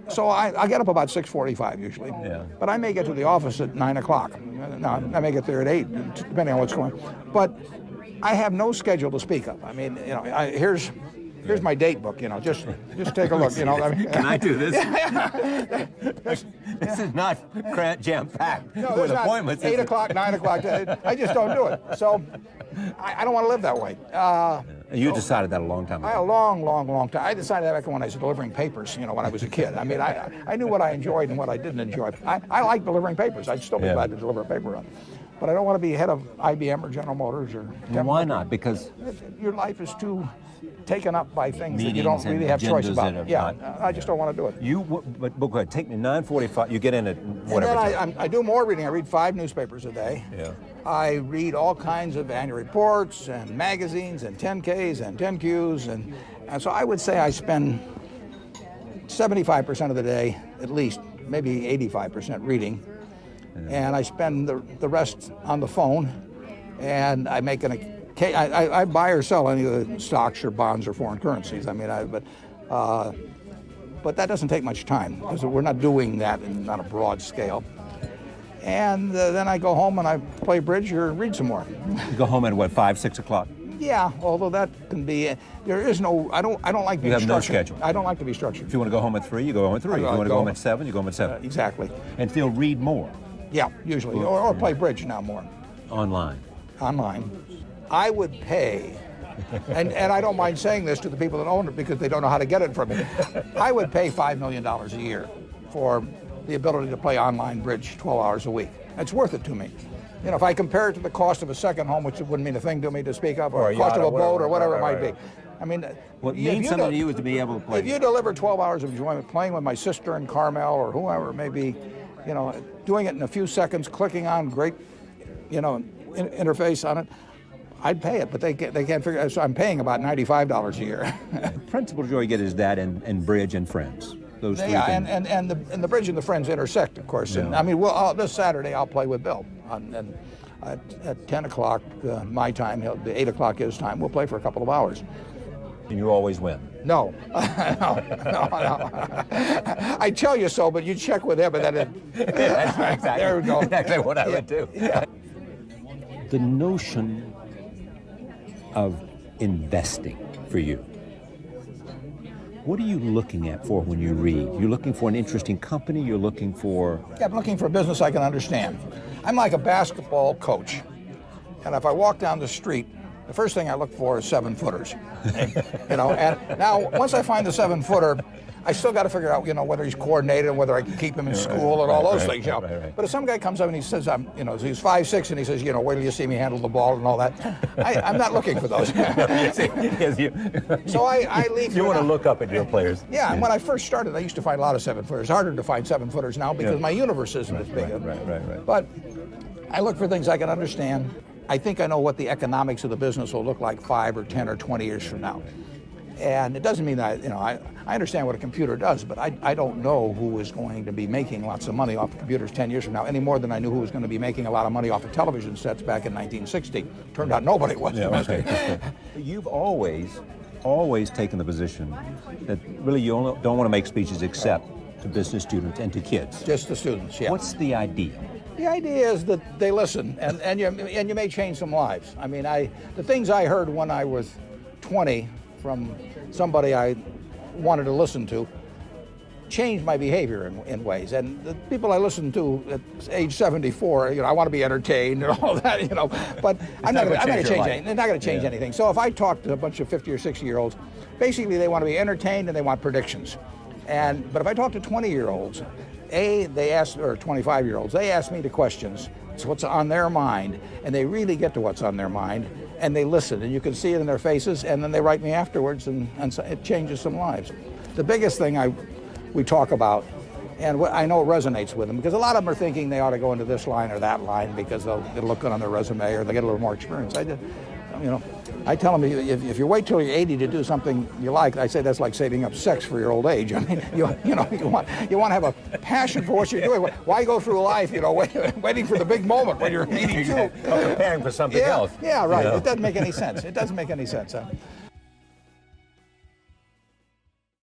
So I get up about 6:45 usually, but I may get to the office at 9 o'clock. No, I may get there at 8, depending on what's going on. But I have no schedule to speak of. I mean, here's my date book. Just take a look. I mean, can I do this? This is not jam-packed with appointments. 8 o'clock, 9 o'clock. I just don't do it. So I don't want to live that way. You decided that a long time ago. A long time. I decided that back when I was delivering papers, when I was a kid. I mean, I knew what I enjoyed and what I didn't enjoy. I like delivering papers. I'd still be glad to deliver a paper on. But I don't want to be head of IBM or General Motors or... Why not? Because... Your life is too taken up by things that you don't really have choice about. I just don't want to do it. But go ahead, take me 9:45. You get in at whatever. And then I do more reading. I read 5 newspapers a day. Yeah. I read all kinds of annual reports and magazines and 10Ks and 10Qs. And so I would say I spend 75% of the day, at least, maybe 85% reading. And I spend the rest on the phone. And I make I buy or sell any of the stocks or bonds or foreign currencies. I mean, but that doesn't take much time because we're not doing that on a broad scale. And then I go home and I play bridge or read some more. You go home at what, 5, 6 o'clock? Yeah, although that can be. There is no. I don't like being structured. You have no schedule. I don't like to be structured. If you want to go home at 3, you go home at 3. If you want to go home at 7, you go home at 7. Exactly. And still read more. Yeah, usually, or play bridge now more. Online. I would pay, and I don't mind saying this to the people that own it because they don't know how to get it from me. I would pay $5 million a year for the ability to play online bridge 12 hours a week. It's worth it to me. If I compare it to the cost of a second home, which wouldn't mean a thing to me to speak of, or the cost of a boat or whatever it might be. I mean, what means something to you is to be able to play. If you deliver 12 hours of enjoyment playing with my sister and Carmel or whoever it may be, doing it in a few seconds, clicking on great, interface on it, I'd pay it, but they can't figure it. So I'm paying about $95 a year. Principal joy you get is that and bridge and friends. Those 3 things. and the bridge and the friends intersect, of course. Yeah. And I mean, this Saturday I'll play with Bill, and at 10 o'clock my time, 8 o'clock his time, we'll play for a couple of hours. And you always win. No. No. I tell you so, but you check with him, and then that's exactly. There we go. Exactly what I would do. Yeah. The notion of investing for you. What are you looking at for when you read? You're looking for an interesting company? You're looking for... Yeah, I'm looking for a business I can understand. I'm like a basketball coach. And if I walk down the street, the first thing I look for is 7-footers. And now, once I find the 7-footer, I still got to figure out, whether he's coordinated and whether I can keep him in school and all those things, Right. But if some guy comes up and he says, he's 5'6", and he says, wait till you see me handle the ball and all that, I'm not looking for those. So I leave. You want to look up at your players. Yeah, and when I first started, I used to find a lot of 7-footers. Harder to find 7-footers now because my universe isn't as big. Right. But I look for things I can understand. I think I know what the economics of the business will look like 5 or 10 or 20 years from now. And it doesn't mean that, I understand what a computer does, but I don't know who is going to be making lots of money off of computers 10 years from now, any more than I knew who was going to be making a lot of money off of television sets back in 1960. Turned out nobody was. Yeah, You've always taken the position that really you don't want to make speeches except to business students and to kids. Just the students, yeah. What's the idea? The idea is that they listen, and you may change some lives. I mean, the things I heard when I was 20 from somebody I wanted to listen to changed my behavior in ways. And the people I listened to at age 74, I want to be entertained and all that, but I'm not going to change anything. They're not going to change anything. So if I talk to a bunch of 50 or 60-year-olds, basically they want to be entertained and they want predictions. But if I talk to 20-year-olds, they ask, or 25-year-olds, they ask me the questions. It's what's on their mind, and they really get to what's on their mind, and they listen, and you can see it in their faces, and then they write me afterwards, and so it changes some lives. The biggest thing we talk about, and I know it resonates with them, because a lot of them are thinking they ought to go into this line or that line because it'll look good on their resume, or they get a little more experience. I tell them, if you wait till you're 80 to do something you like, I say that's like saving up sex for your old age. I mean, you want to have a passion for what you're doing. Why go through life, waiting for the big moment when you're 82? Preparing for something else. Yeah, right. It doesn't make any sense. It doesn't make any sense.